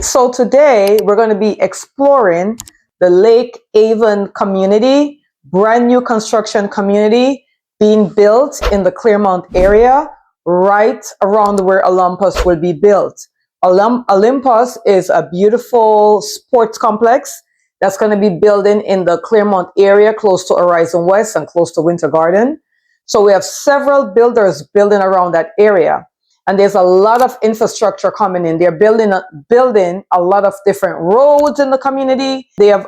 So today we're going to be exploring the Lake Haven community, brand new construction community being built in the Clermont area, right around where Olympus will be built. Olympus is a beautiful sports complex that's going to be building in the Clermont area, close to Horizon West and close to Winter Garden. So we have several builders building around that area. And there's a lot of infrastructure coming in. They're building a lot of different roads in the community. They have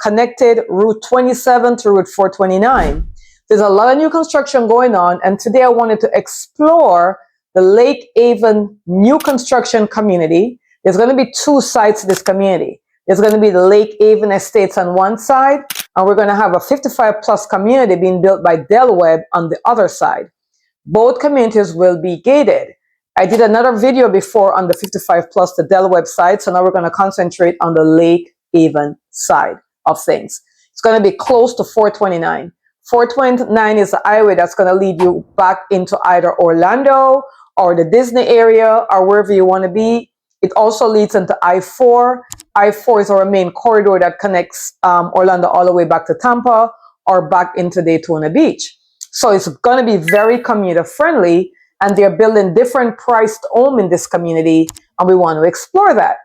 connected Route 27 to Route 429. There's a lot of new construction going on. And today I wanted to explore the Lake Haven new construction community. There's going to be two sides to this community. There's going to be the Lake Haven Estates on one side, and we're going to have a 55 plus community being built by Del Webb on the other side. Both communities will be gated. I did another video before on the 55 plus, the Del Webb side, so now we're going to concentrate on the Lake Haven side of things. It's going to be close to 429. 429 is the highway that's going to lead you back into either Orlando or the Disney area or wherever you want to be. It also leads into I-4. I-4 is our main corridor that connects Orlando all the way back to Tampa or back into Daytona Beach. So it's going to be very commuter friendly, and they're building different priced homes in this community, and we want to explore that.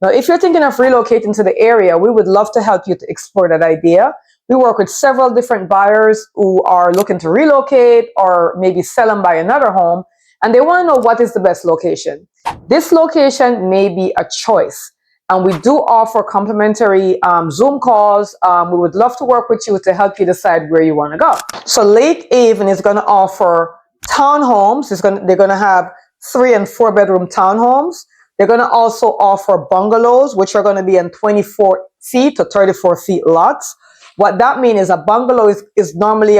Now, if you're thinking of relocating to the area, we would love to help you to explore that idea. We work with several different buyers who are looking to relocate or maybe sell and buy another home, and they want to know what is the best location. This location may be a choice, and we do offer complimentary Zoom calls. We would love to work with you to help you decide where you want to go. So Lake Haven is going to offer townhomes. They're going to have 3 and 4 bedroom townhomes. They're going to also offer bungalows, which are going to be in 24 feet to 34 feet lots. What that means is a bungalow is normally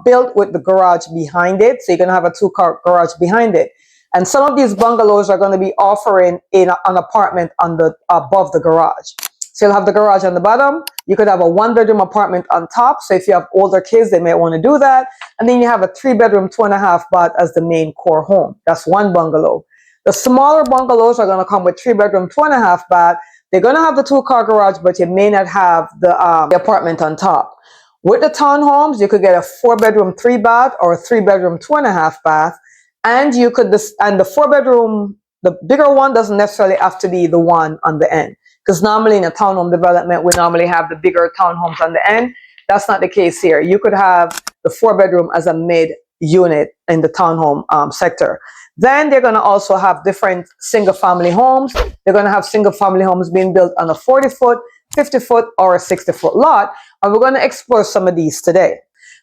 built with the garage behind it. So you're going to have a 2-car garage behind it. And some of these bungalows are going to be offering an apartment above the garage. So you'll have the garage on the bottom. You could have a 1-bedroom apartment on top. So if you have older kids, they may want to do that. And then you have a 3-bedroom, 2.5 bath as the main core home. That's one bungalow. The smaller bungalows are going to come with 3-bedroom, 2.5 bath. They're going to have the 2-car garage, but you may not have the apartment on top. With the townhomes, you could get a 4-bedroom, 3 bath or a 3-bedroom, 2.5 bath. And you could, and the 4-bedroom, the bigger one doesn't necessarily have to be the one on the end. Because normally in a townhome development, we normally have the bigger townhomes on the end. That's not the case here. You could have the 4-bedroom as a mid unit in the townhome sector. Then they're going to also have different single family homes. They're going to have single family homes being built on a 40-foot, 50-foot, or a 60-foot lot. And we're going to explore some of these today.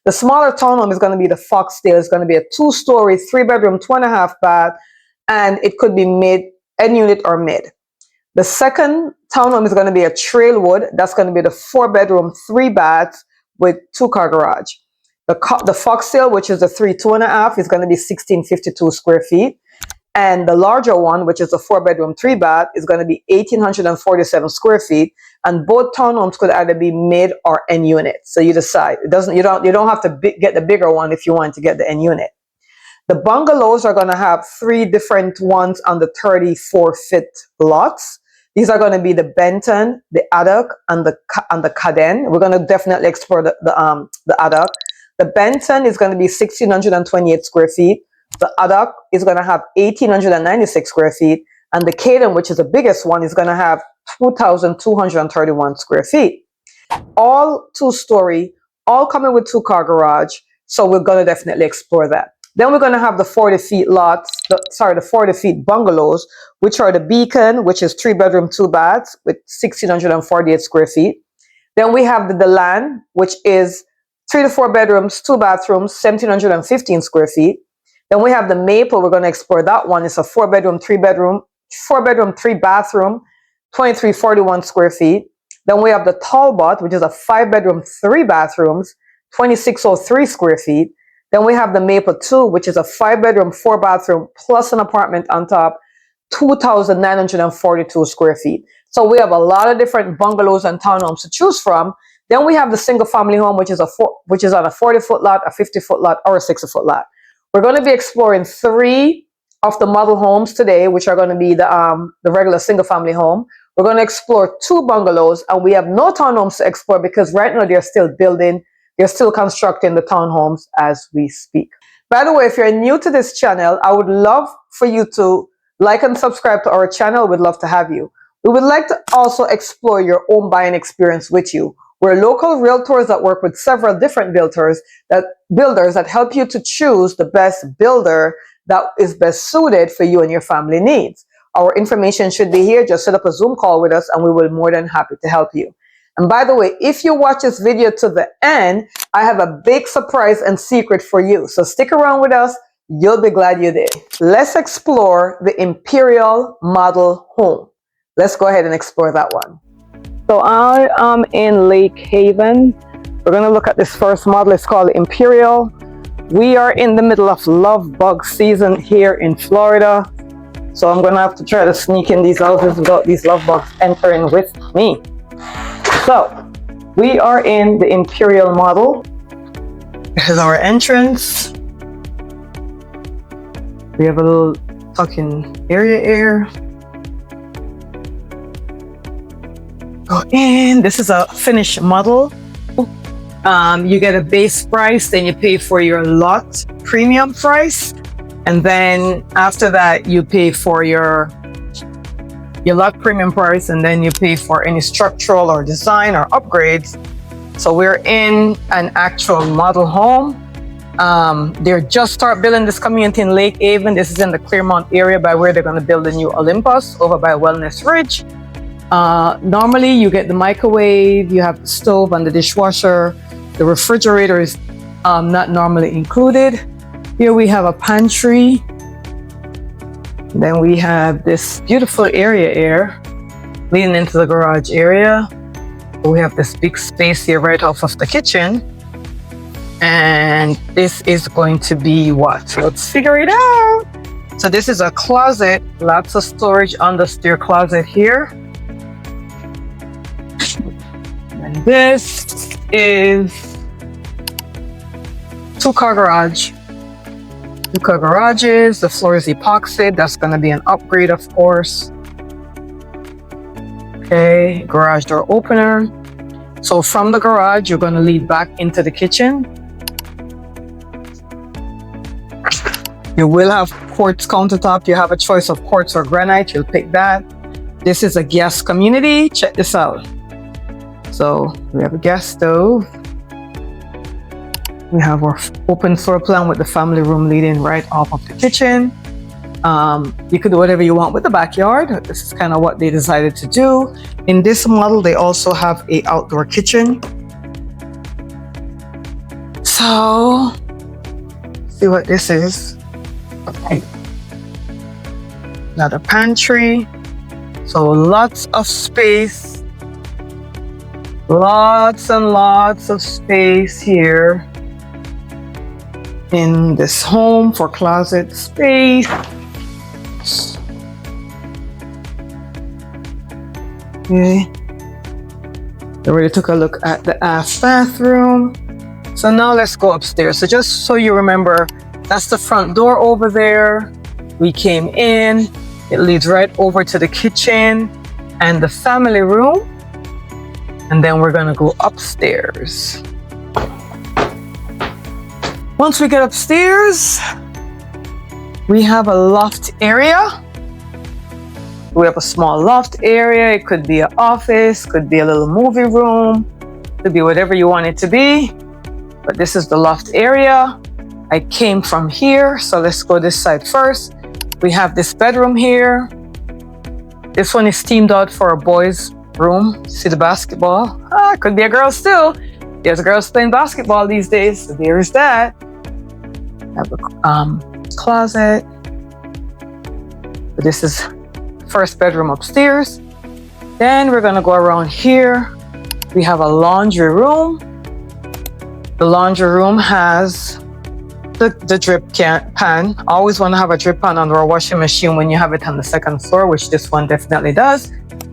The smaller townhome is going to be the Foxdale. It's going to be a 2-story, 3-bedroom, 2.5 bath, and it could be mid, end unit or mid. The second townhome is going to be a Trailwood. That's going to be the 4-bedroom, 3 baths with 2-car garage. The Foxdale, which is the 3, 2.5, is going to be 1,652 square feet. And the larger one, which is a 4-bedroom, 3 bath, is going to be 1,847 square feet. And both townhomes could either be mid or end unit. So you decide. You don't have to get the bigger one if you want to get the end unit. The bungalows are going to have 3 different ones on the 34-foot lots. These are going to be the Benton, the Haddock, and the Caden. We're going to definitely explore the Haddock. The Benton is going to be 1,628 square feet. The Haddock is going to have 1,896 square feet. And the Caden, which is the biggest one, is going to have 2,231 square feet. All 2-story, all coming with 2-car garage. So we're going to definitely explore that. Then we're going to have the 40-feet lots, the 40-feet bungalows, which are the Beacon, which is 3-bedroom, 2 baths with 1,648 square feet. Then we have the Deland, which is 3 to 4 bedrooms, 2 bathrooms, 1,715 square feet. Then we have the Maple. We're going to explore that one. It's a 4-bedroom, 3 bathroom, 2,341 square feet. Then we have the Talbot, which is a 5-bedroom, 3 bathrooms, 2,603 square feet. Then we have the Maple 2, which is a 5-bedroom, 4 bathroom plus an apartment on top, 2,942 square feet. So we have a lot of different bungalows and townhomes to choose from. Then we have the single family home, which is on a 40-foot lot, a 50-foot lot, or a 60-foot lot. We're going to be exploring 3 of the model homes today, which are going to be the regular single family home. We're going to explore 2 bungalows, and we have no townhomes to explore because right now they're still building, they're still constructing the townhomes as we speak. By the way, if you're new to this channel, I would love for you to like and subscribe to our channel. We'd love to have you. We would like to also explore your own buying experience with you. We're local realtors that work with several different builders that help you to choose the best builder that is best suited for you and your family needs. Our information should be here. Just set up a Zoom call with us and we will be more than happy to help you. And by the way, if you watch this video to the end, I have a big surprise and secret for you. So stick around with us. You'll be glad you did. Let's explore the Imperial Model Home. Let's go ahead and explore that one. So I am in Lake Haven. We're going to look at this first model. It's called Imperial. We are in the middle of love bug season here in Florida. So I'm going to have to try to sneak in these houses without these love bugs entering with me. So we are in the Imperial model. This is our entrance. We have a little tuck-in area here. Go in. This is a finished model. You get a base price, then you pay for your lot premium price, and then after that you pay for your lot premium price, and then you pay for any structural or design or upgrades. So we're in an actual model home. They're just start building this community in Lake Haven. This is in the Clermont area by where they're going to build a new Olympus over by Wellness Ridge. Normally you get the microwave, you have the stove and the dishwasher. The refrigerator is not normally included. Here we have a pantry. Then we have this beautiful area here leading into the garage area. We have this big space here right off of the kitchen. And this is going to be what? Let's figure it out. So this is a closet, lots of storage under stair closet here. And this is 2-car garage. 2-car garages. The floor is epoxy. That's going to be an upgrade, of course. Okay, garage door opener. So from the garage, you're going to lead back into the kitchen. You will have quartz countertop. You have a choice of quartz or granite. You'll pick that. This is a gas community. Check this out. So we have a gas stove. We have our open floor plan with the family room leading right off of the kitchen. You could do whatever you want with the backyard. This is kind of what they decided to do. In this model, they also have an outdoor kitchen. So, see what this is. Okay. Another pantry. So lots of space. Lots and lots of space here in this home for closet space. Okay. I already took a look at the aft bathroom. So now let's go upstairs. So just so you remember, that's the front door over there. We came in. It leads right over to the kitchen and the family room. And then we're gonna go upstairs. Once we get upstairs, we have a loft area. We have a small loft area. It could be an office, could be a little movie room, could be whatever you want it to be. But this is the loft area. I came from here, so let's go this side first. We have this bedroom here. This one is themed out for a boys' room. See the basketball? Could be a girl still. There's girls playing basketball these days, so there's that. Have a closet. This is first bedroom upstairs. Then we're gonna go around here. We have a laundry room. The laundry room has the drip pan. Always want to have a drip pan under a washing machine when you have it on the second floor, which this one definitely does.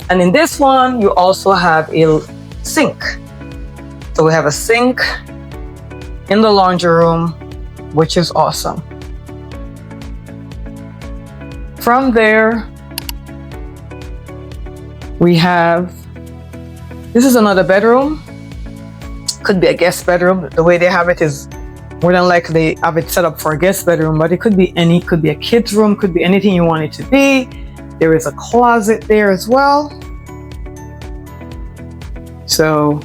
And in this one, you also have a sink. So we have a sink in the laundry room, which is awesome. From there, We have, this is another bedroom. Could be a guest bedroom. The way they have it is more than likely they have it set up for a guest bedroom, but it could be any, could be a kid's room, could be anything you want it to be. There is a closet there as well. So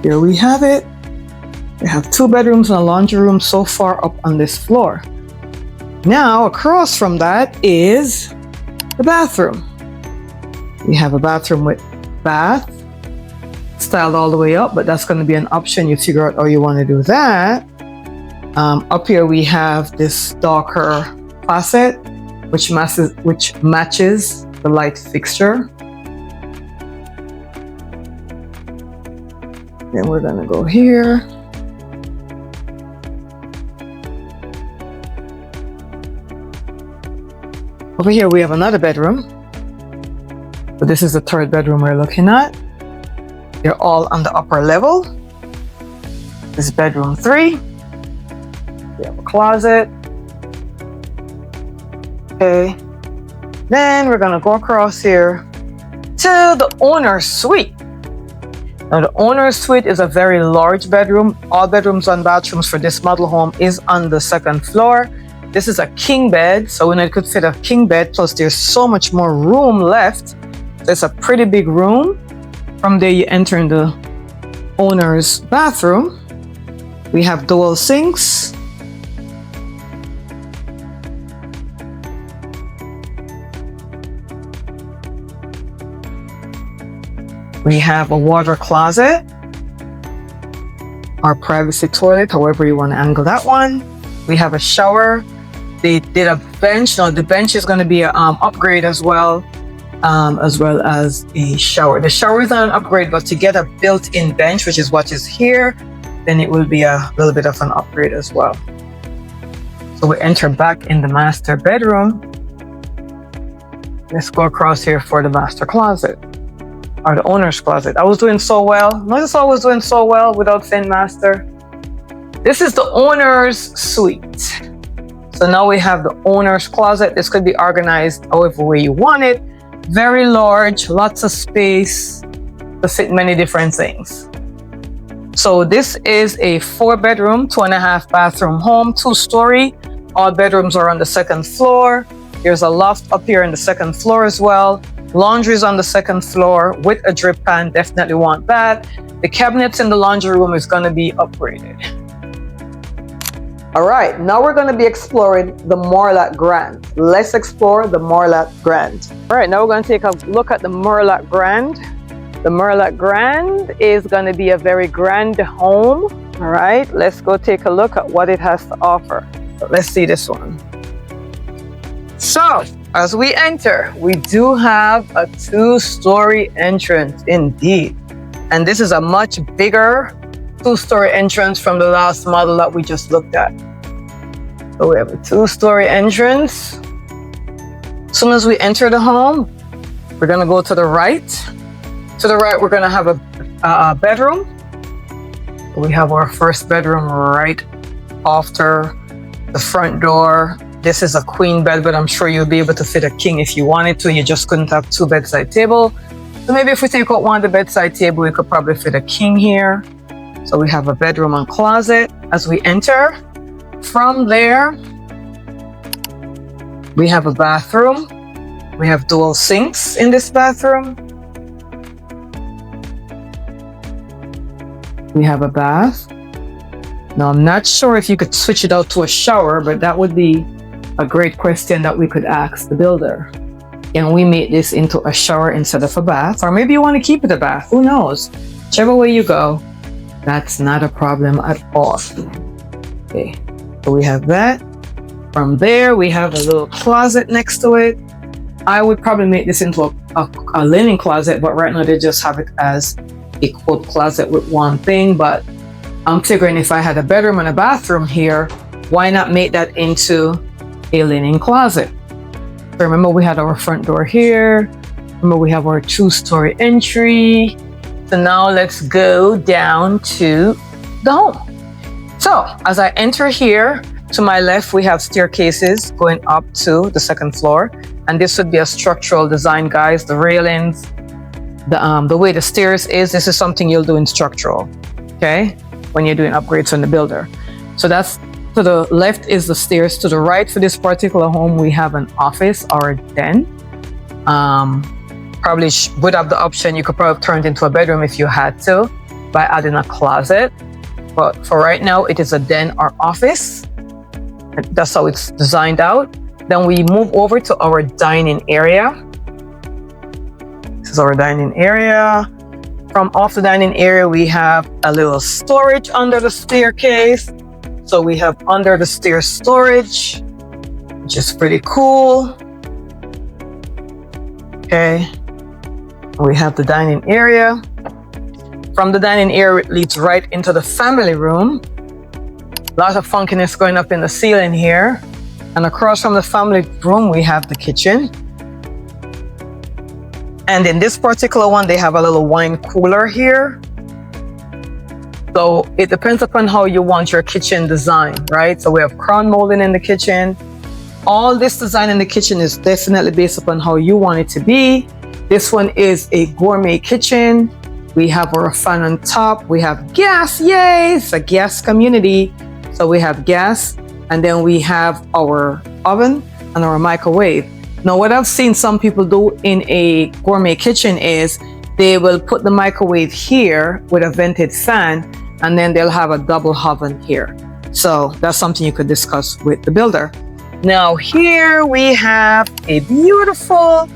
here we have it. We have 2 bedrooms and a laundry room so far up on this floor. Now across from that is the bathroom. We have a bathroom with bath styled all the way up, but that's going to be an option. You figure out how you want to do that. Up here we have this darker faucet, which matches the light fixture. Then we're going to go here. Over here we have another bedroom. So this is the 3rd bedroom we're looking at. They're all on the upper level. This is bedroom 3. We have a closet. Okay. Then we're gonna go across here to the owner's suite. Now the owner's suite is a very large bedroom. All bedrooms and bathrooms for this model home is on the 2nd floor. This is a king bed, so it could fit a king bed, plus there's so much more room left. It's a pretty big room. From there you enter in the owner's bathroom. We have dual sinks. We have a water closet, our privacy toilet, however you want to angle that one. We have a shower. They did a bench. Now the bench is going to be an upgrade as well as a shower. The shower is not an upgrade, but to get a built-in bench, which is what is here, then it will be a little bit of an upgrade as well. So we enter back in the master bedroom. Let's go across here for the master closet, or the owner's closet. I was doing so well. Notice I was doing so well without saying master. This is the owner's suite. So now we have the owner's closet. This could be organized however way you want it. Very large, lots of space to fit many different things. So this is a 4-bedroom, 2.5 bathroom home, 2-story. All bedrooms are on the 2nd floor. There's a loft up here on the 2nd floor as well. Laundry is on the 2nd floor with a drip pan. Definitely want that. The cabinets in the laundry room is going to be upgraded. All right, now we're going to be exploring the Morlatt Grand. Let's explore the Morlatt Grand. All right, now we're going to take a look at the Morlatt Grand. The Morlatt Grand is going to be a very grand home. All right, let's go take a look at what it has to offer. So let's see this one. So as we enter, we do have a 2-story entrance indeed. And this is a much bigger 2-story entrance from the last model that we just looked at. So we have a 2-story entrance. As soon as we enter the home, we're gonna go to the right. To the right, we're gonna have a bedroom. We have our first bedroom right after the front door. This is a queen bed, but I'm sure you'll be able to fit a king if you wanted to. You just couldn't have 2 bedside tables. So maybe if we take out one of the bedside table, we could probably fit a king here. So we have a bedroom and closet as we enter. From there, we have a bathroom. We have dual sinks in this bathroom. We have a bath. Now, I'm not sure if you could switch it out to a shower, but that would be a great question that we could ask the builder. Can we make this into a shower instead of a bath? Or maybe you want to keep it a bath, who knows? Whichever way you go, that's not a problem at all. Okay, so we have that. From there, we have a little closet next to it. I would probably make this into a linen closet, but right now they just have it as a quote closet with one thing. But I'm figuring if I had a bedroom and a bathroom here, why not make that into a linen closet? So remember, we had our front door here. Remember, we have our 2-story entry. So now let's go down to the home. So as I enter here, to my left, we have staircases going up to the 2nd floor. And this would be a structural design, guys. The railings, the way the stairs is, this is something you'll do in structural, okay? When you're doing upgrades on the builder. So that's, to the left is the stairs. To the right for this particular home, we have an office or a den. Probably would have the option, you could probably turn it into a bedroom if you had to, by adding a closet. But for right now, it is a den or office. That's how it's designed out. Then we move over to our dining area. This is our dining area. From off the dining area, we have a little storage under the staircase. So we have under the stairs storage, which is pretty cool. Okay. We have the dining area. From the dining area, it leads right into the family room. A lot of funkiness going up in the ceiling here. And across from the family room, we have the kitchen. And in this particular one, they have a little wine cooler here. So it depends upon how you want your kitchen designed, right? So we have crown molding in the kitchen. All this design in the kitchen is definitely based upon how you want it to be. This one is a gourmet kitchen. We have our fan on top. We have gas, yay! It's a gas community. So we have gas, and then we have our oven and our microwave. Now, what I've seen some people do in a gourmet kitchen is they will put the microwave here with a vented fan, and then they'll have a double oven here. So that's something you could discuss with the builder. Now here we have a beautiful,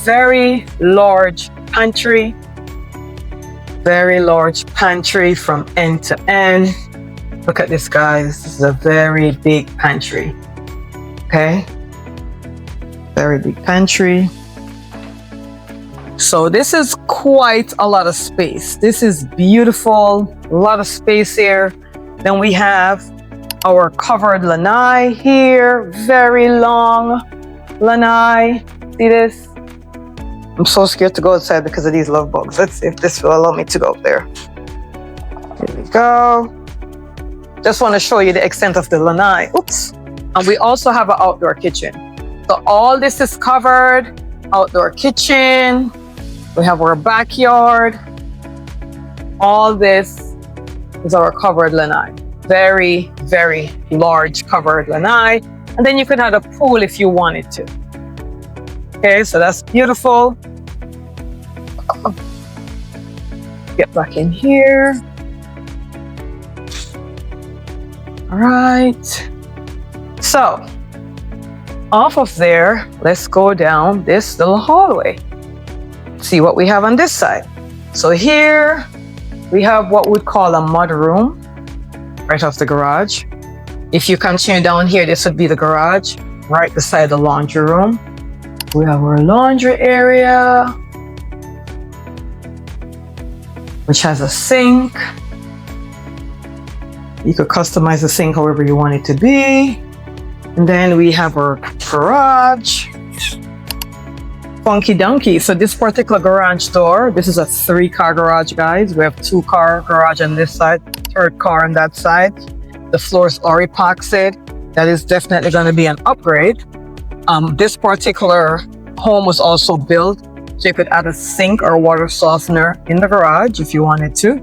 very large pantry. Very large pantry from end to end. Look at this, guys. This is a very big pantry. Okay. Very big pantry. So this is quite a lot of space. This is beautiful. A lot of space here. Then we have our covered lanai here. Very long lanai. See this? I'm so scared to go outside because of these love bugs. Let's see if this will allow me to go up there. Here we go. Just want to show you the extent of the lanai. Oops. And we also have an outdoor kitchen. So all this is covered. Outdoor kitchen. We have our backyard. All this is our covered lanai. Very, very large covered lanai. And then you could have a pool if you wanted to. Okay, so that's beautiful. Get back in here. All right. So, off of there, let's go down this little hallway. See what we have on this side. So here, we have what we'd call a mud room, right off the garage. If you continue down here, this would be the garage, right beside the laundry room. We have our laundry area, which has a sink. You could customize the sink however you want it to be. And then we have our garage. Funky donkey. So this particular garage door, this is a 3-car garage, guys. We have 2-car garage on this side, 3rd car on that side. The floor is already epoxied. That is definitely going to be an upgrade. This particular home was also built so you could add a sink or water softener in the garage if you wanted to.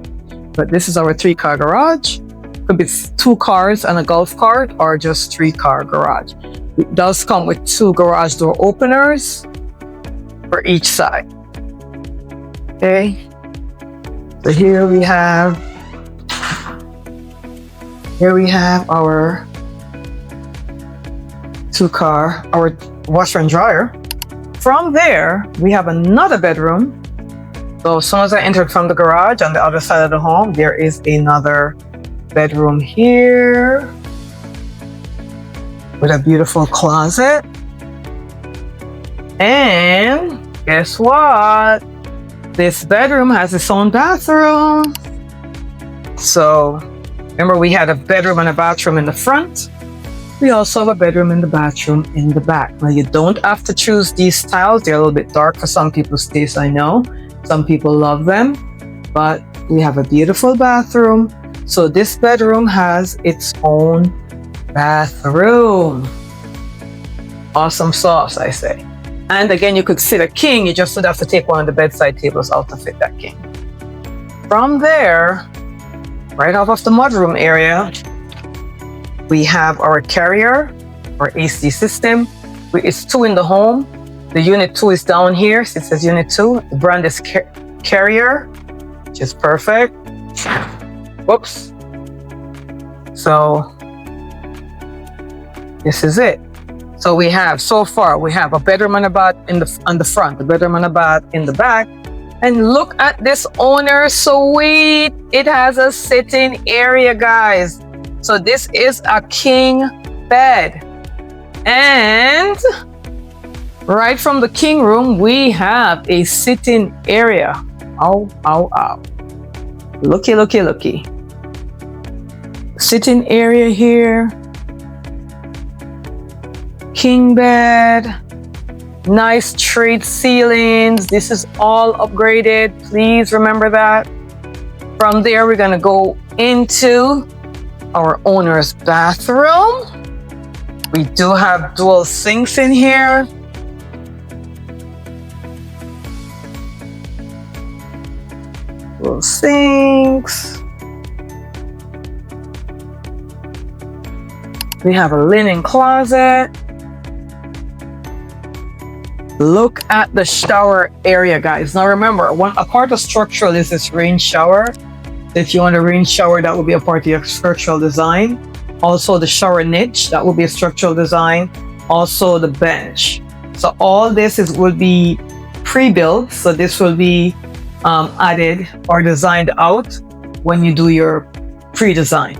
But this is our 3-car garage. Could be 2 cars and a golf cart, or just 3-car garage. It does come with 2 garage door openers for each side. Okay. So here we have our 2-car, our washer and dryer. From there, we have another bedroom. So as soon as I entered from the garage on the other side of the home, there is another bedroom here with a beautiful closet. And guess what? This bedroom has its own bathroom. So remember, we had a bedroom and a bathroom in the front. We also have a bedroom and the bathroom in the back. Now, you don't have to choose these styles. They're a little bit dark for some people's taste, I know. Some people love them, but we have a beautiful bathroom. So this bedroom has its own bathroom. Awesome sauce, I say. And again, you could fit a king. You just would have to take one of the bedside tables out to fit that king. From there, right off of the mudroom area, we have our carrier, our AC system. It's 2 in the home. The unit 2 is down here. So it says unit 2. The brand is carrier, which is perfect. Whoops. So this is it. So we have, so far, we have a bedroom and a bath on the front, the bedroom and a bath in the back. And look at this owner suite. It has a sitting area, guys. So this is a king bed. And right from the king room, we have a sitting area. Oh, oh, oh. Looky, looky, looky. Sitting area here. King bed. Nice straight ceilings. This is all upgraded. Please remember that. From there, we're gonna go into our owner's bathroom. We do have dual sinks in here. Dual sinks. We have a linen closet. Look at the shower area, guys. Now remember, a part of structural is this rain shower. If you want a rain shower, that will be a part of your structural design. Also the shower niche, that will be a structural design. Also the bench. So all this will be pre-built. So this will be added or designed out when you do your pre-design,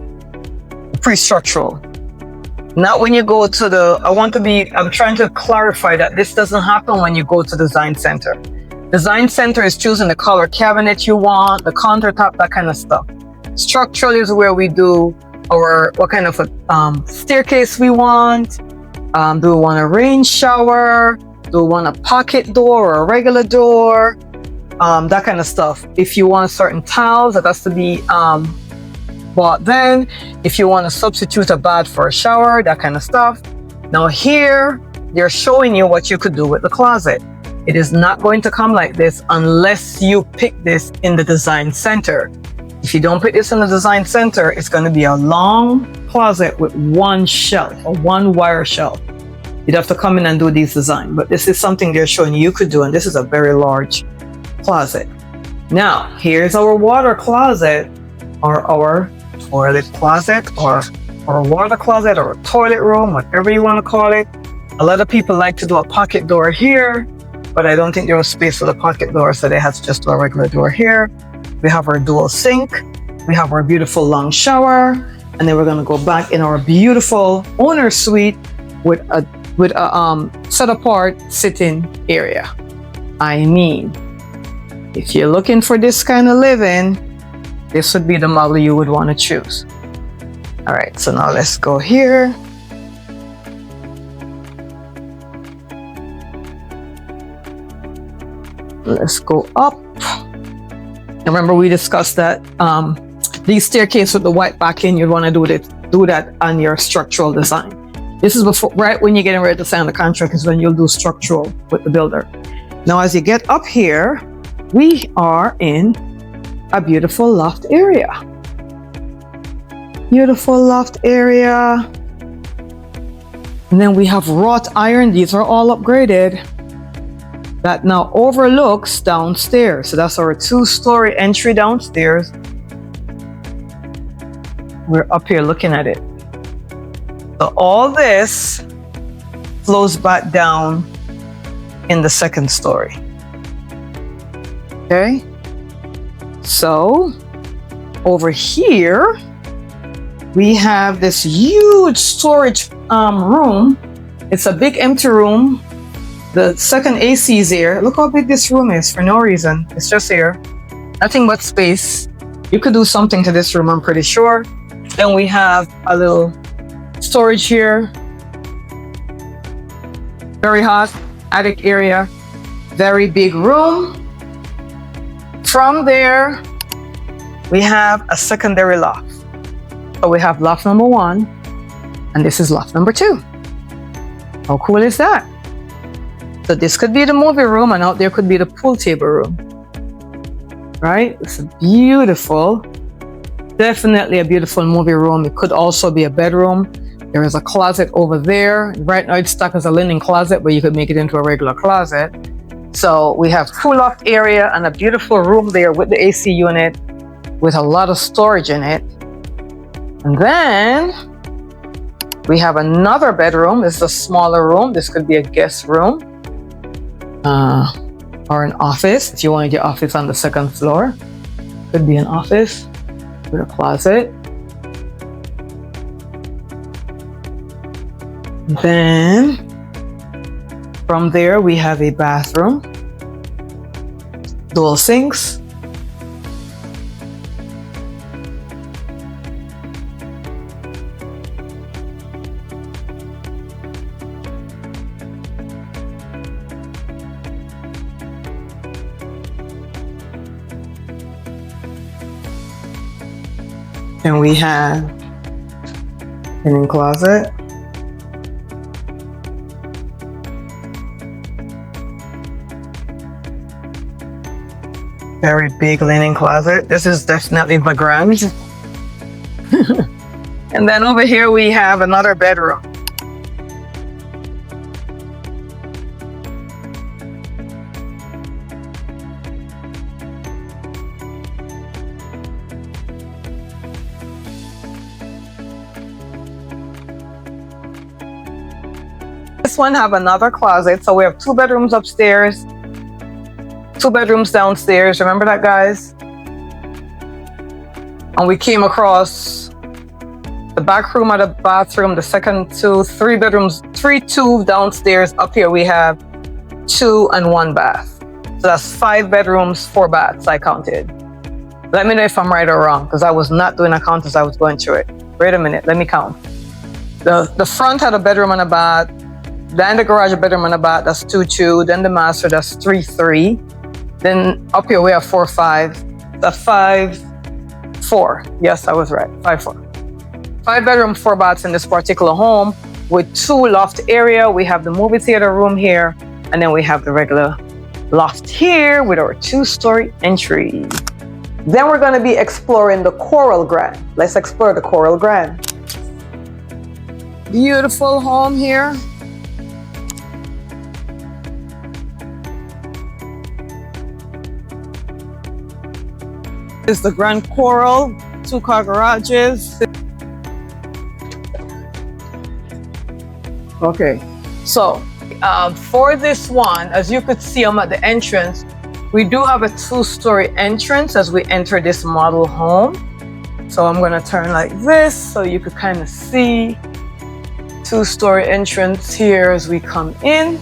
pre-structural. Not when you go to I'm trying to clarify that this doesn't happen when you go to design center. Design center is choosing the color cabinet you want, the countertop, that kind of stuff. Structural is where we do what kind of a staircase we want. Do we want a rain shower? Do we want a pocket door or a regular door? That kind of stuff. If you want certain tiles, that has to be bought then. If you want to substitute a bath for a shower, that kind of stuff. Now here, they're showing you what you could do with the closet. It is not going to come like this unless you pick this in the design center. If you don't put this in the design center, it's going to be a long closet with one shelf, or one wire shelf. You'd have to come in and do these designs, but this is something they're showing you could do, and this is a very large closet. Now, here's our water closet, or our toilet closet, or water closet, or a toilet room, whatever you want to call it. A lot of people like to do a pocket door here, but I don't think there was space for the pocket door, so they had to just do a regular door here. We have our dual sink. We have our beautiful long shower. And then we're going to go back in our beautiful owner suite with a set apart sitting area. I mean, if you're looking for this kind of living, this would be the model you would want to choose. All right, so now let's go here. Let's go up. Remember, we discussed that these staircases with the white backing, you'd want to do that on your structural design. This is before, right when you're getting ready to sign the contract, is when you'll do structural with the builder. Now, as you get up here, we are in a beautiful loft area. Beautiful loft area. And then we have wrought iron. These are all upgraded. That now overlooks downstairs. So that's our 2-story entry downstairs. We're up here looking at it. So all this flows back down in the 2nd story. Okay. So over here, we have this huge storage room. It's a big empty room. The 2nd AC is here. Look how big this room is for no reason. It's just here. Nothing but space. You could do something to this room, I'm pretty sure. Then we have a little storage here. Very hot. Attic area. Very big room. From there, we have a secondary loft. So we have loft number 1, and this is loft number 2. How cool is that? So this could be the movie room, and out there could be the pool table room. Right? It's beautiful. Definitely a beautiful movie room. It could also be a bedroom. There is a closet over there. Right now it's stuck as a linen closet, but you could make it into a regular closet. So we have two loft area and a beautiful room there with the AC unit with a lot of storage in it. And then we have another bedroom. This is a smaller room. This could be a guest room or an office. If you wanted your office on the second floor, could be an office with a closet. Then from there we have a bathroom, dual sinks, and we have an in closet. Very big linen closet. This is definitely my garage. And then over here we have another bedroom. This one have another closet. So we have two bedrooms upstairs, two bedrooms downstairs. Remember that, guys? And we came across the back room of the bathroom, the second two, three bedrooms, two downstairs. Up here we have 2 and 1 bath. So that's 5 bedrooms, 4 baths I counted. Let me know if I'm right or wrong, because I was not doing a count as I was going through it. Wait a minute, let me count. The front had a bedroom and a bath. Then the garage, a bedroom and a bath, that's 2, then the master, that's 3. Then up here we have 4, 5. That's 5, 4. Yes, I was right. 5, 4. 5 bedrooms, 4 baths in this particular home with 2 loft area. We have the movie theater room here, and then we have the regular loft here with our 2-story entry. Then we're going to be exploring the Coral Grand. Let's explore the Coral Grand. Beautiful home here. This is the Grand Coral, 2-car garages. Okay, so for this one, as you could see, I'm at the entrance. We do have a 2-story entrance as we enter this model home. So I'm gonna turn like this so you could kind of see 2-story entrance here as we come in.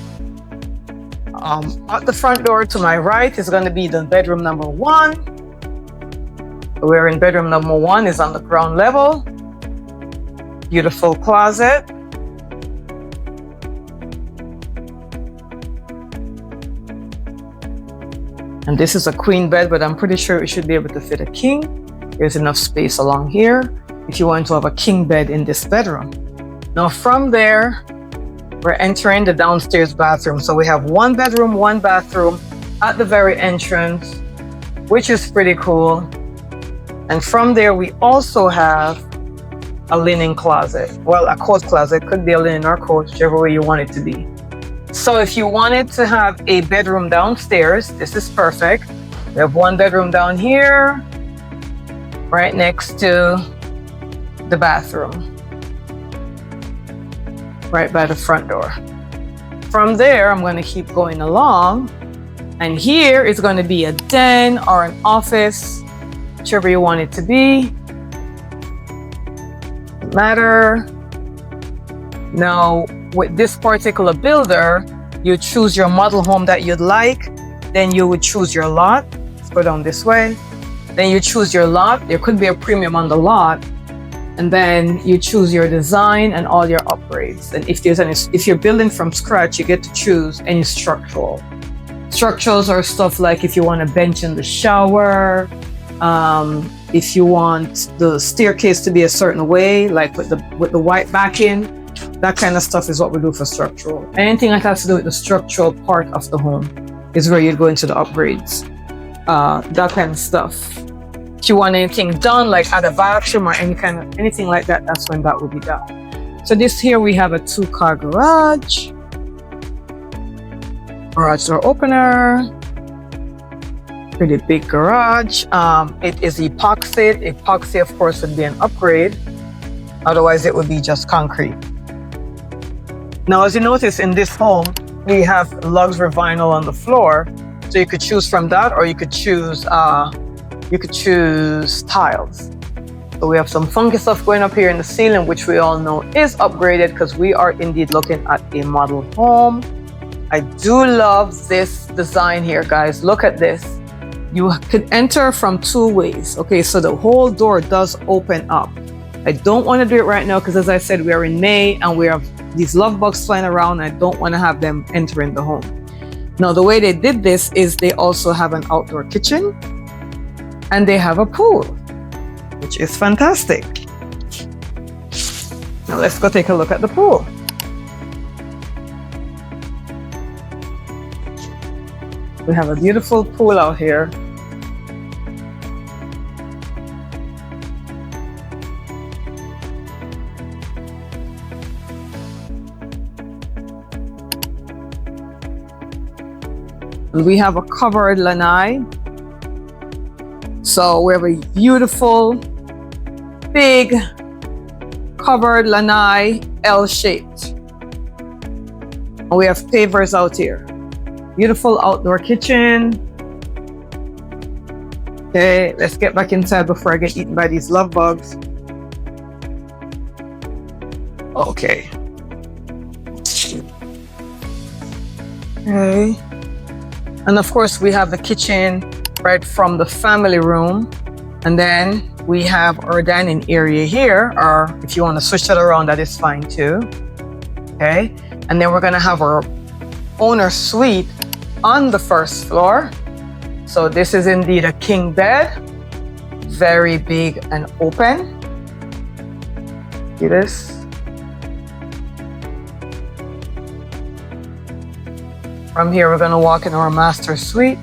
At the front door to my right is gonna be the bedroom number 1. We're in bedroom number 1 is on the ground level. Beautiful closet. And this is a queen bed, but I'm pretty sure it should be able to fit a king. There's enough space along here if you want to have a king bed in this bedroom. Now from there, we're entering the downstairs bathroom. So we have 1 bedroom, 1 bathroom at the very entrance, which is pretty cool. And from there, we also have a linen closet. Well, a coat closet, could be a linen or coat, whichever way you want it to be. So if you wanted to have a bedroom downstairs, this is perfect. We have 1 bedroom down here, right next to the bathroom, right by the front door. From there, I'm going to keep going along. And here is going to be a den or an office, whichever you want it to be. Doesn't matter. Now, with this particular builder, you choose your model home that you'd like. Then you would choose your lot. Let's go down this way. Then you choose your lot. There could be a premium on the lot. And then you choose your design and all your upgrades. And if you're building from scratch, you get to choose any structural. Structurals are stuff like if you want a bench in the shower, if you want the staircase to be a certain way, like with the white backing, That kind of stuff is what we do for structural. Anything that has to do with the structural part of the home is where you'd go into the upgrades. That kind of stuff. If you want anything done, like add a bathroom or anything like that, that's when that will be done. So this here we have a 2-car garage. Garage door opener. Pretty big garage. It is epoxy. Epoxy, of course, would be an upgrade. Otherwise, it would be just concrete. Now, as you notice in this home, we have luxury vinyl on the floor. So you could choose from that, or you could choose tiles. So we have some funky stuff going up here in the ceiling, which we all know is upgraded because we are indeed looking at a model home. I do love this design here, guys. Look at this. You could enter from 2 ways. Okay, so the whole door does open up. I don't want to do it right now because, as I said, we are in May and we have these love bugs flying around. I don't want to have them entering the home. Now, the way they did this is they also have an outdoor kitchen and they have a pool, which is fantastic. Now, let's go take a look at the pool. We have a beautiful pool out here. We have a covered lanai. So we have a beautiful, big, covered lanai, L-shaped. And we have pavers out here. Beautiful outdoor kitchen. Okay, let's get back inside before I get eaten by these love bugs. Okay. Okay. And of course, we have the kitchen right from the family room. And then we have our dining area here, or if you want to switch that around, that is fine too. Okay. And then we're going to have our owner suite on the first floor. So this is indeed a king bed. Very big and open. See this? From here, we're gonna walk in our master suite.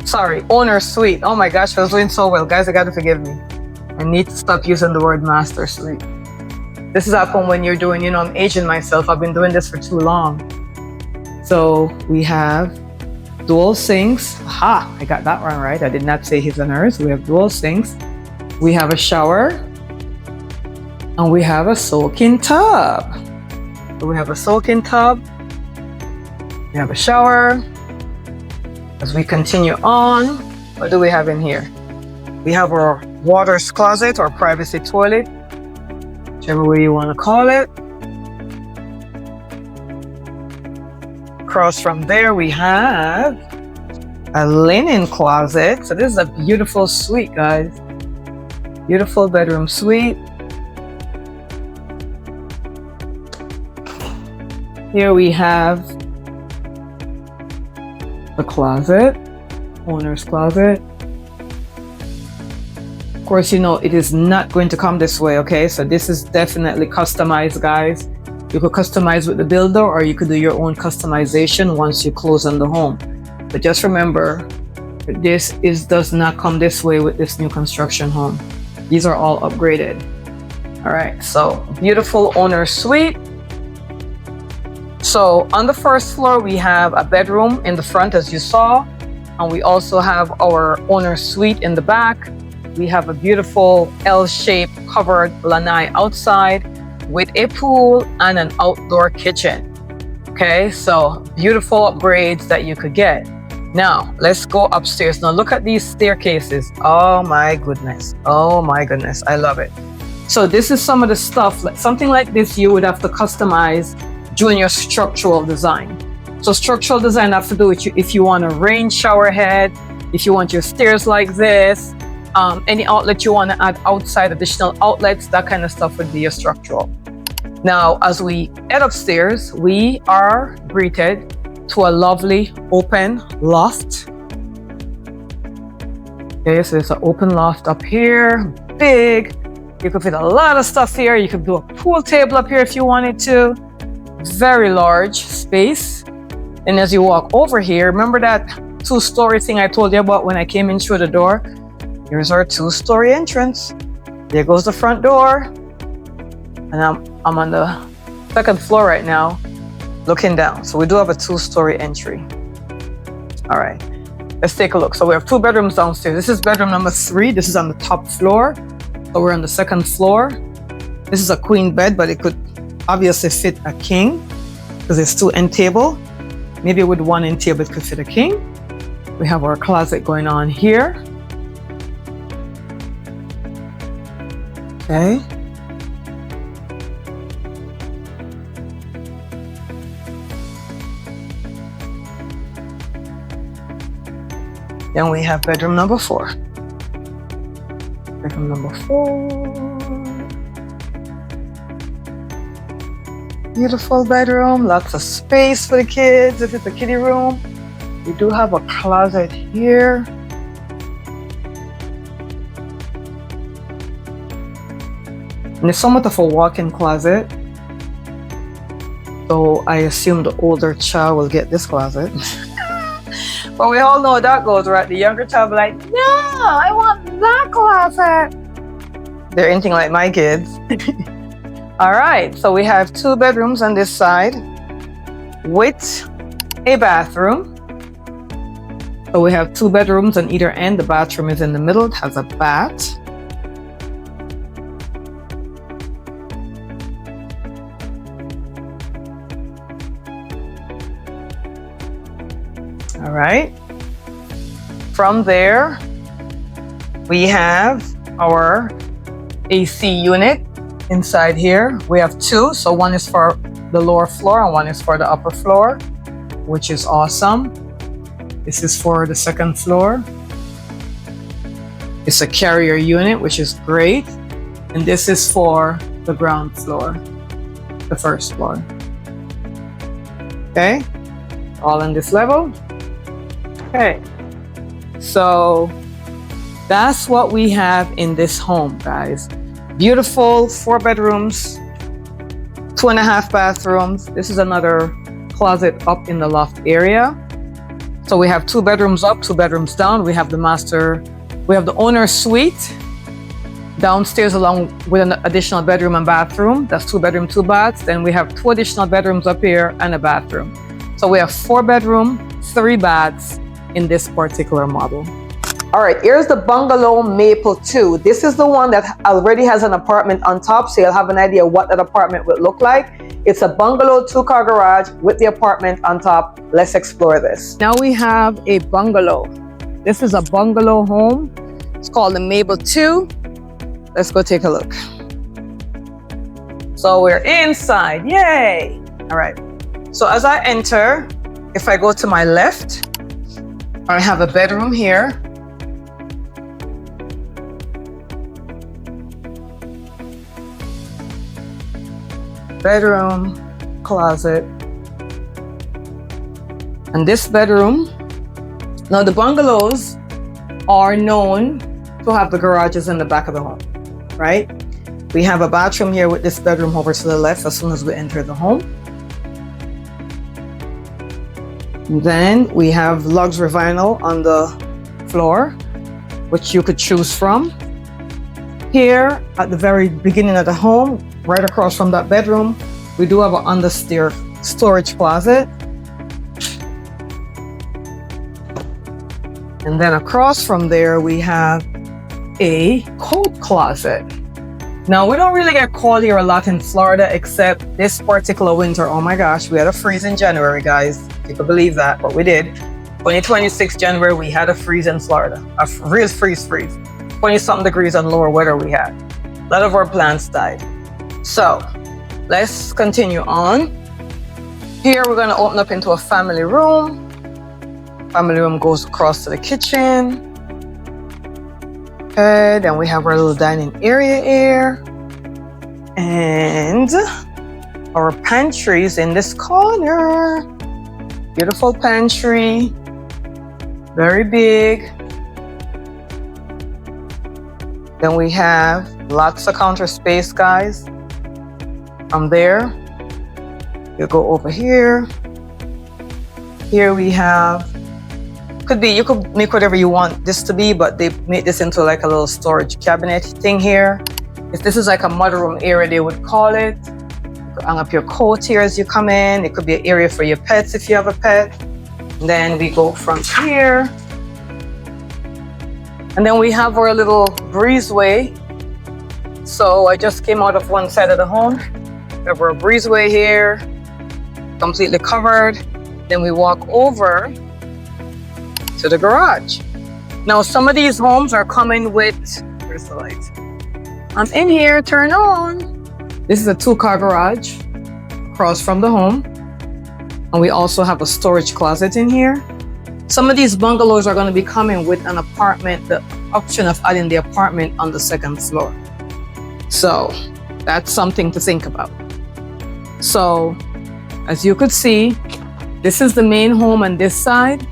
Sorry, owner suite. Oh my gosh, I was doing so well. Guys, I gotta forgive me. I need to stop using the word master suite. This is happen when you're doing, I'm aging myself. I've been doing this for too long. So we have dual sinks. Aha, I got that one right. I did not say his and hers. We have dual sinks. We have a shower. And we have a soak-in tub. So we have a soak-in tub. We have a shower. As we continue on, what do we have in here? We have our water's closet or privacy toilet, whichever way you want to call it. Across from there, we have a linen closet. So this is a beautiful suite, guys. Beautiful bedroom suite. Here we have the closet, owner's closet. Of course, it is not going to come this way, okay? So this is definitely customized, guys. You could customize with the builder or you could do your own customization once you close on the home. But just remember, this does not come this way with this new construction home. These are all upgraded. All right, so beautiful owner suite. So on the first floor, we have a bedroom in the front, as you saw. And we also have our owner suite in the back. We have a beautiful L-shaped covered lanai outside with a pool and an outdoor kitchen. Okay, so beautiful upgrades that you could get. Now, let's go upstairs. Now look at these staircases. Oh my goodness. Oh my goodness. I love it. So this is some of the stuff, something like this you would have to customize during your structural design. So structural design has to do with if you want a rain shower head, if you want your stairs like this, any outlet you want to add outside, additional outlets, that kind of stuff would be your structural. Now, as we head upstairs, we are greeted to a lovely open loft. Okay, so there's an open loft up here, big, You could fit a lot of stuff here. You could do a pool table up here if you wanted to. Very large space. And as you walk over here, remember that 2-story thing I told you about when I came in through the door? Here's our 2-story entrance. There goes the front door. And I'm on the 2nd floor right now, looking down. So we do have a 2-story entry. All right, let's take a look. So we have 2 bedrooms downstairs. This is bedroom number 3. This is on the top floor. So we're on the 2nd floor. This is a queen bed, but it could obviously fit a king because there's 2 end table. Maybe with 1 end table, it could fit a king. We have our closet going on here. Okay. Then we have bedroom number 4. Bedroom number 4. Beautiful bedroom, lots of space for the kids if it's a kiddie room. We do have a closet here. And it's somewhat of a walk-in closet. So I assume the older child will get this closet. But we all know that goes, right? The younger child will be like, no, I want that closet. They're anything like my kids. All right, so we have 2 bedrooms on this side with a bathroom. So we have 2 bedrooms on either end. The bathroom is in the middle. It has a bath. All right. From there, we have our AC unit inside here. We have 2. So one is for the lower floor and one is for the upper floor, which is awesome. This is for the 2nd floor. It's a carrier unit, which is great. And this is for the ground floor, the 1st floor. Okay, all on this level. Okay, so that's what we have in this home, guys. Beautiful 4 bedrooms, 2.5 bathrooms. This is another closet up in the loft area. So we have 2 bedrooms up, 2 bedrooms down. We have the master, we have the owner's suite downstairs along with an additional bedroom and bathroom. That's 2 bedroom, 2 baths. Then we have 2 additional bedrooms up here and a bathroom. So we have 4 bedroom, 3 baths in this particular model. All right, here's the bungalow Maple 2. This is the one that already has an apartment on top, so you'll have an idea what that apartment would look like. It's a bungalow 2-car garage with the apartment on top. Let's explore this. Now we have a bungalow. This is a bungalow home. It's called the Maple 2. Let's go take a look. So we're inside, yay! All right, so as I enter, if I go to my left, I have a bedroom here. Bedroom, closet. And this bedroom, now the bungalows are known to have the garages in the back of the home, right? We have a bathroom here with this bedroom over to the left as soon as we enter the home. Then we have luxury vinyl on the floor, which you could choose from. Here at the very beginning of the home, right across from that bedroom, we do have an understair storage closet. And then across from there, we have a coat closet. Now, we don't really get cold here a lot in Florida, except this particular winter. Oh my gosh, we had a freeze in January, guys. You can believe that, but we did. 2026 January, we had a freeze in Florida. A real freeze. 20-something degrees and lower weather we had. A lot of our plants died. So, let's continue on. Here, we're gonna open up into a family room. Family room goes across to the kitchen. Okay, then we have our little dining area here. And our pantry's in this corner. Beautiful pantry, very big. Then we have lots of counter space, guys. From there, you go over here. Here we have, you could make whatever you want this to be, but they made this into like a little storage cabinet thing here. If this is like a mudroom area, they would call it. You could hang up your coat here as you come in. It could be an area for your pets if you have a pet. And then we go from here. And then we have our little breezeway. So I just came out of one side of the home. We have our breezeway here, completely covered. Then we walk over to the garage. Now, some of these homes are coming with, where's the light? I'm in here, turn on. This is a 2-car garage across from the home. And we also have a storage closet in here. Some of these bungalows are going to be coming with an apartment, the option of adding the apartment on the 2nd floor. So that's something to think about. So as you could see, this is the main home on this side.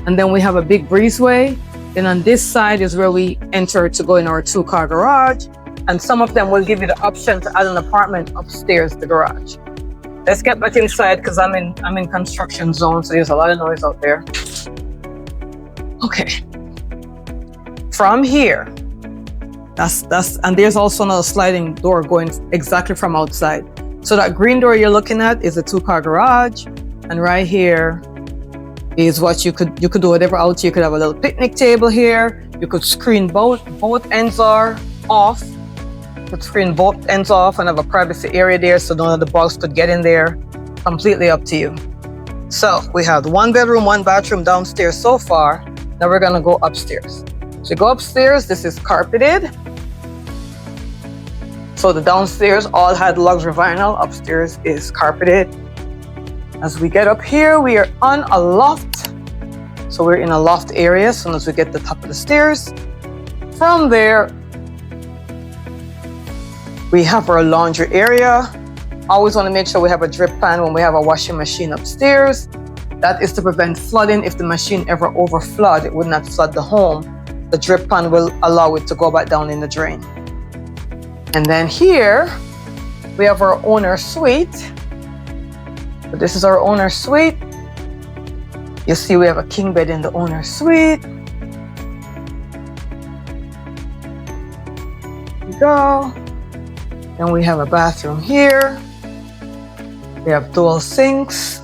And then we have a big breezeway. Then on this side is where we enter to go in our 2-car garage. And some of them will give you the option to add an apartment upstairs the garage. Let's get back inside because I'm in construction zone, so there's a lot of noise out there. Okay. From here, and there's also another sliding door going exactly from outside. So that green door you're looking at is a 2-car garage, and right here is what you could do whatever out. You could have a little picnic table here. You could screen both ends are off. Could screen both ends off and have a privacy area there so none of the bugs could get in there. Completely up to you. So we have the 1 bedroom, 1 bathroom downstairs so far. Now we're gonna go upstairs. So you go upstairs, this is carpeted. So the downstairs all had luxury vinyl, upstairs is carpeted. As we get up here, we are on a loft. So we're in a loft area as soon as we get to the top of the stairs. From there, we have our laundry area. Always want to make sure we have a drip pan when we have a washing machine upstairs. That is to prevent flooding. If the machine ever overflood, it would not flood the home. The drip pan will allow it to go back down in the drain. And then here, we have our owner suite. So this is our owner suite. You see we have a king bed in the owner suite. There we go. Then we have a bathroom here. We have dual sinks.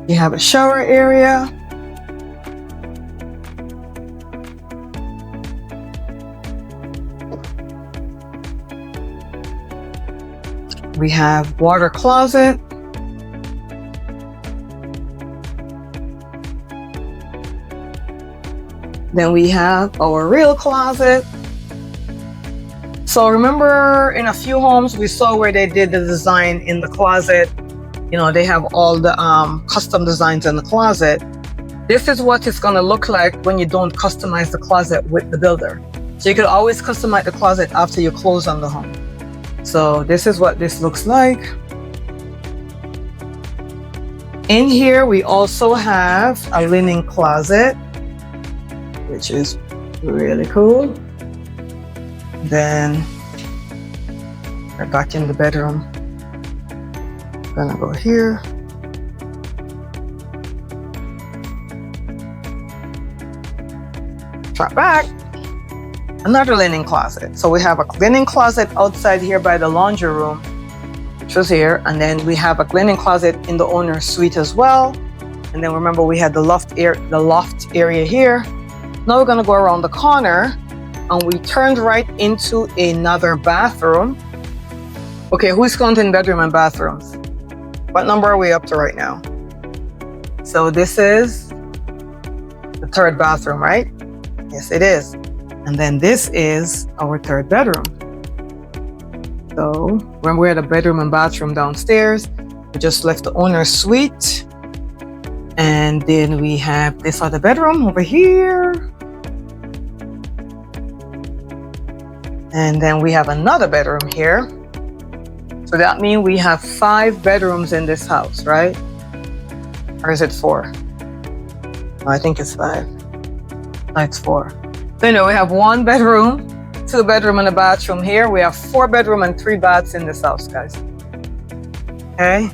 You have a shower area. We have water closet. Then we have our real closet. So remember in a few homes we saw where they did the design in the closet. You know, they have all the custom designs in the closet. This is what it's gonna look like when you don't customize the closet with the builder. So you can always customize the closet after you close on the home. So this is what this looks like. In here, we also have a linen closet, which is really cool. Then we're back in the bedroom. Gonna go here. Drop back. Another linen closet. So we have a linen closet outside here by the laundry room, which was here. And then we have a linen closet in the owner's suite as well. And then remember we had the loft area here. Now we're gonna go around the corner and we turned right into another bathroom. Okay, who's counting bedroom and bathrooms? What number are we up to right now? So this is the 3rd bathroom, right? Yes, it is. And then this is our 3rd bedroom. So when we had a bedroom and bathroom downstairs, we just left the owner's suite. And then we have this other bedroom over here. And then we have another bedroom here. So that means we have 5 bedrooms in this house, right? Or is it 4? Oh, I think it's 5. No, it's 4. So, we have 1 bedroom, 2 bedroom and a bathroom here. We have 4 bedroom and 3 baths in this house, guys. Okay.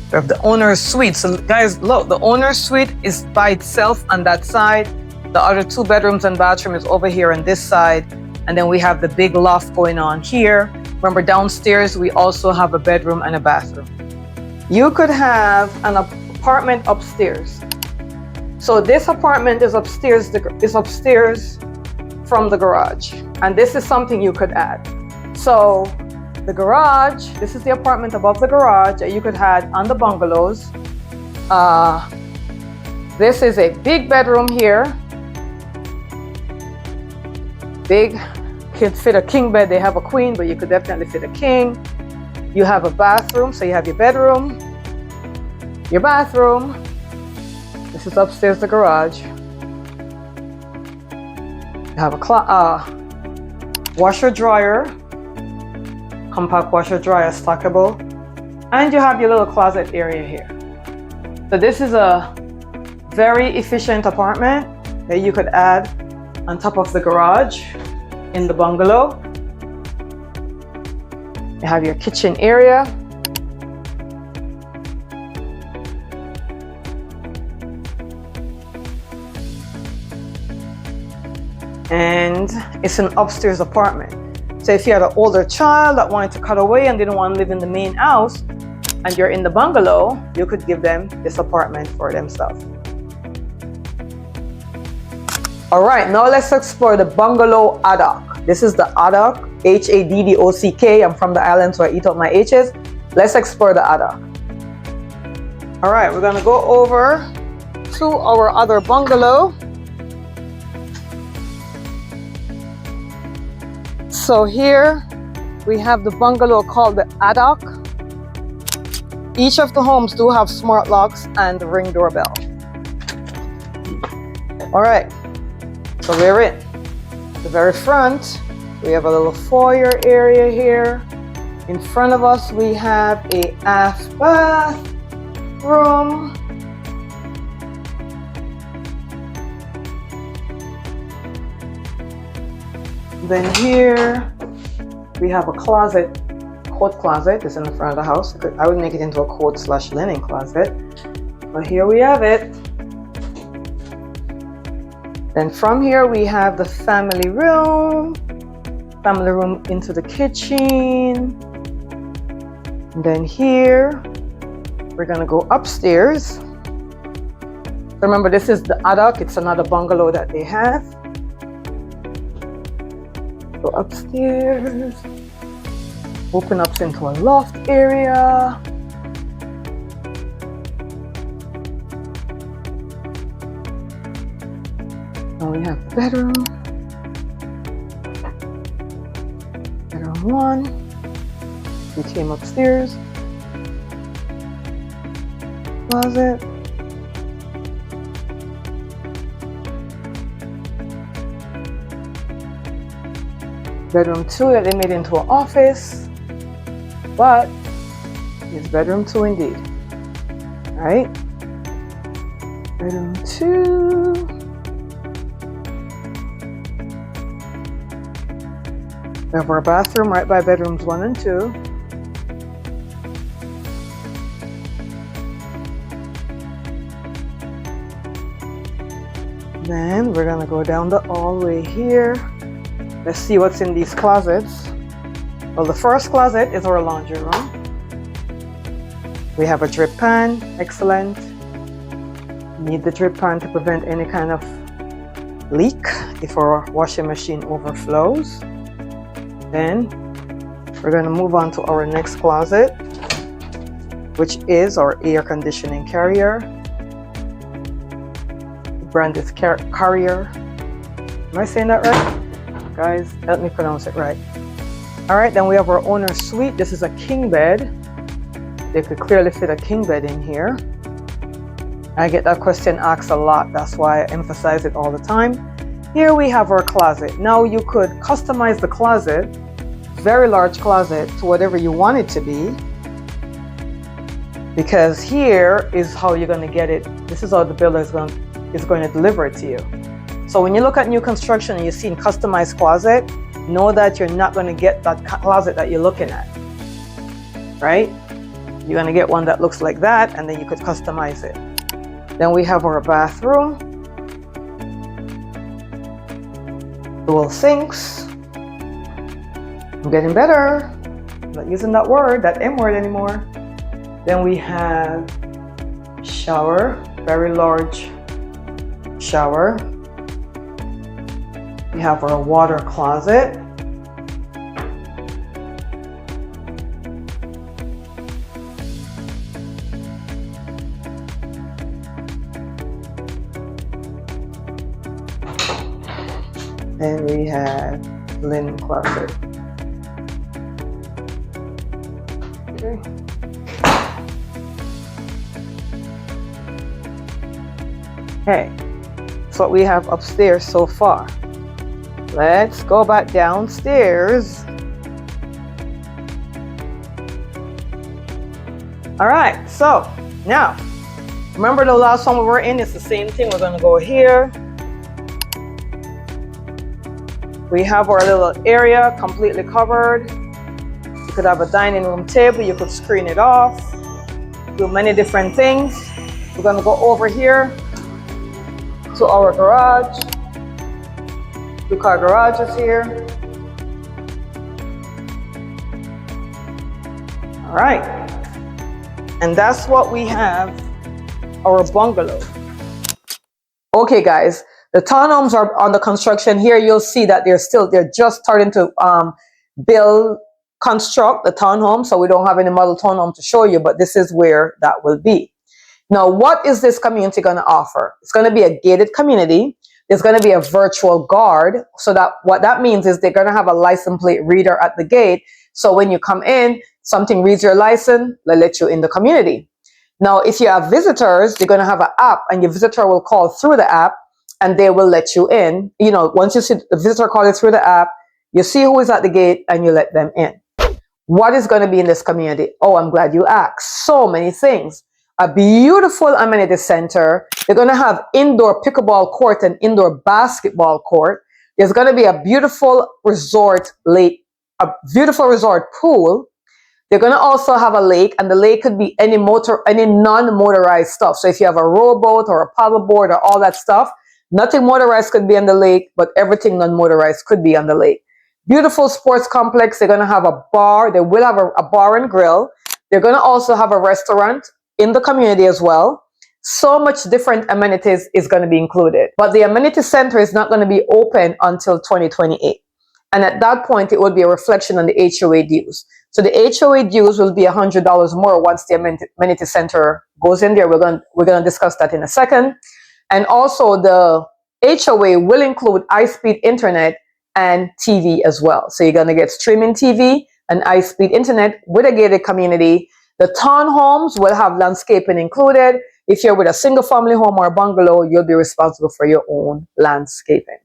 We have the owner's suite. So, guys, look, the owner's suite is by itself on that side. The other 2 bedrooms and bathroom is over here on this side. And then we have the big loft going on here. Remember, downstairs, we also have a bedroom and a bathroom. You could have an apartment upstairs. So this apartment is upstairs from the garage. And this is something you could add. So the garage, this is the apartment above the garage that you could add on the bungalows. This is a big bedroom here. Big, could fit a king bed. They have a queen, but you could definitely fit a king. You have a bathroom, so you have your bedroom, your bathroom. This is upstairs, the garage. You have a washer dryer, compact washer dryer, stackable, and you have your little closet area here. So this is a very efficient apartment that you could add on top of the garage in the bungalow. You have your kitchen area. And it's an upstairs apartment. So if you had an older child that wanted to cut away and didn't want to live in the main house, and you're in the bungalow, you could give them this apartment for themselves. All right, now let's explore the bungalow haddock. This is the haddock, H-A-D-D-O-C-K. I'm from the island, so I eat up my H's. Let's explore the haddock. All right, we're gonna go over to our other bungalow. So here we have the bungalow called the haddock. Each of the homes do have smart locks and ring doorbell. All right, so we're in the very front. We have a little foyer area here. In front of us, we have a half bath room. Then here we have a closet, coat closet. It's in the front of the house. I would make it into a coat/linen closet, but here we have it. Then from here we have the family room into the kitchen. And then here we're gonna go upstairs. Remember, this is the haddock. It's another bungalow that they have. Go upstairs, open up into a loft area. Now we have the bedroom. Bedroom 1. We came upstairs. Closet. Bedroom 2 that they made into an office, but it's bedroom 2 indeed. All right, bedroom 2. We have our bathroom right by bedrooms 1 and 2. Then we're gonna go down the hallway here. Let's see what's in these closets. Well, the first closet is our laundry room. We have a drip pan, excellent. Need the drip pan to prevent any kind of leak if our washing machine overflows. Then we're going to move on to our next closet, which is our air conditioning carrier. The brand is Carrier. Am I saying that right? Guys, let me pronounce it right. All right, then we have our owner's suite. This is a king bed. They could clearly fit a king bed in here. I get that question asked a lot. That's why I emphasize it all the time. Here we have our closet. Now you could customize the closet, very large closet, to whatever you want it to be. because here is how you're going to get it. This is how the builder is going to deliver it to you. So when you look at new construction and you see customized closet, know that you're not going to get that closet that you're looking at, right? You're going to get one that looks like that, and then you could customize it. Then we have our bathroom, dual sinks. I'm getting better. I'm not using that word, that M word anymore. Then we have shower, very large shower. We have our water closet. And we have linen closet. Okay. Okay, that's what we have upstairs so far. Let's go back downstairs. All right, so now, remember the last one we were in, it's the same thing. We're gonna go here. We have our little area completely covered. You could have a dining room table, you could screen it off, do many different things. We're gonna go over here to our garage. 2-car garage is here. All right, and that's what we have, our bungalow. Okay guys, the townhomes are on the construction. Here you'll see that they're just starting to construct the townhome, so we don't have any model townhome to show you, but this is where that will be. Now, what is this community going to offer? It's going to be a gated community. There's going to be a virtual guard. So that what that means is they're going to have a license plate reader at the gate. So when you come in, something reads your license, they let you in the community. Now, if you have visitors, they're going to have an app, and your visitor will call through the app, and they will let you in. You know, once you see the visitor calling through the app, you see who is at the gate, and you let them in. What is going to be in this community? Oh, I'm glad you asked. So many things. A beautiful amenity center. They're going to have indoor pickleball court and indoor basketball court. There's going to be a beautiful resort lake, a beautiful resort pool. They're going to also have a lake, and the lake could be any non-motorized stuff. So if you have a rowboat or a paddleboard or all that stuff, nothing motorized could be on the lake, but everything non-motorized could be on the lake. Beautiful sports complex. They're going to have a bar. They will have a bar and grill. They're going to also have a restaurant in the community as well. So much different amenities is going to be included. But the amenity center is not going to be open until 2028. And at that point, it will be a reflection on the HOA dues. So the HOA dues will be $100 more once the amenity center goes in there. We're going to discuss that in a second. And also the HOA will include high-speed internet and TV as well. So you're going to get streaming TV and high-speed internet with a gated community. The townhomes will have landscaping included. If you're with a single family home or a bungalow, you'll be responsible for your own landscaping.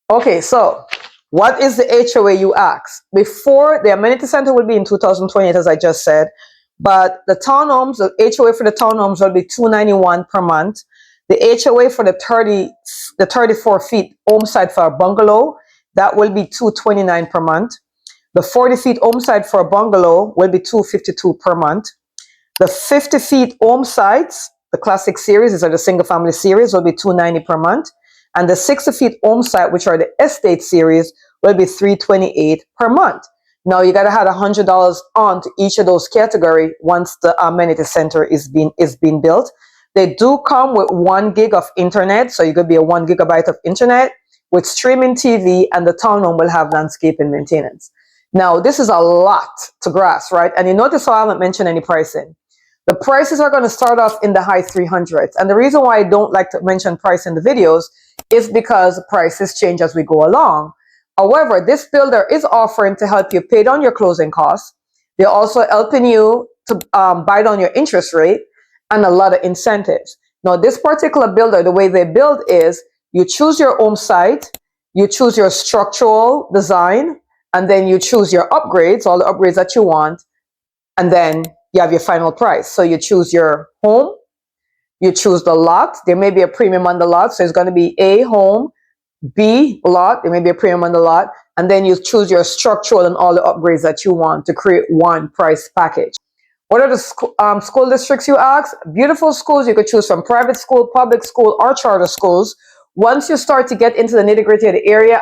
Okay, so what is the HOA, you ask? Before, the amenity center will be in 2028, as I just said, but the townhomes, the HOA for the townhomes will be $291 per month. The HOA for the 34 feet home side for a bungalow, that will be $229 per month. The 40 feet home side for a bungalow will be $252 per month. The 50 feet home sides, the classic series, these are the single family series, will be $290 per month. And the 60 feet home side, which are the estate series, will be $328 per month. Now you gotta add $100 on to each of those categories once the amenity center is being built. They do come with 1 gig of internet, so you could be a 1 gigabyte of internet with streaming TV, and the townhome will have landscape and maintenance. Now, this is a lot to grasp, right? And you notice how I haven't mentioned any pricing. The prices are going to start off in the high 300s. And the reason why I don't like to mention price in the videos is because prices change as we go along. However, this builder is offering to help you pay down your closing costs. They're also helping you to buy down your interest rate and a lot of incentives. Now, this particular builder, the way they build is you choose your home site, you choose your structural design, and then you choose your upgrades, all the upgrades that you want, and then you have your final price. So you choose your home, you choose the lot. There may be a premium on the lot, so it's going to be A, home, B, lot. There may be a premium on the lot. And then you choose your structural and all the upgrades that you want to create one price package. What are the school districts, you ask? Beautiful schools. You could choose from private school, public school, or charter schools. Once you start to get into the nitty-gritty of the area,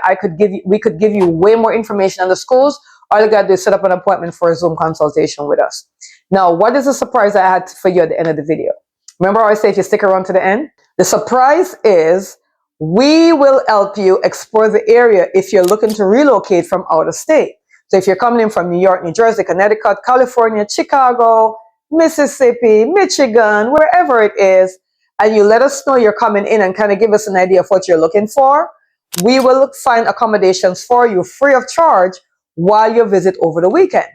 we could give you way more information on the schools. All you got to do is set up an appointment for a Zoom consultation with us. Now, what is the surprise I had for you at the end of the video? Remember how I say if you stick around to the end? The surprise is we will help you explore the area if you're looking to relocate from out of state. So if you're coming in from New York, New Jersey, Connecticut, California, Chicago, Mississippi, Michigan, wherever it is, and you let us know you're coming in and kind of give us an idea of what you're looking for, we will find accommodations for you free of charge while you visit over the weekend.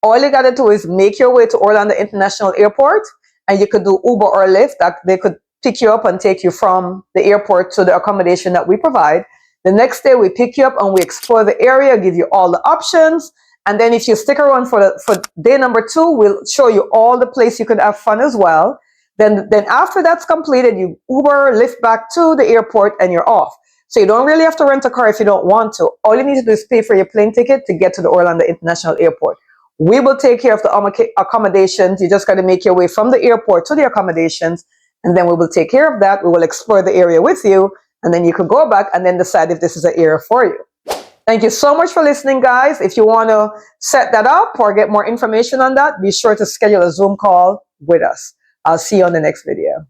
All you got to do is make your way to Orlando International Airport, and you could do Uber or Lyft. That they could pick you up and take you from the airport to the accommodation that we provide. The next day we pick you up and we explore the area, give you all the options. And then if you stick around for day number 2, we'll show you all the place you could have fun as well. Then after that's completed, you Uber, Lyft back to the airport and you're off. So you don't really have to rent a car if you don't want to. All you need to do is pay for your plane ticket to get to the Orlando International Airport. We will take care of the accommodations. You just got to make your way from the airport to the accommodations, and then we will take care of that. We will explore the area with you, and then you could go back and then decide if this is an area for you. Thank you so much for listening, guys. If you want to set that up or get more information on that, be sure to schedule a Zoom call with us. I'll see you on the next video.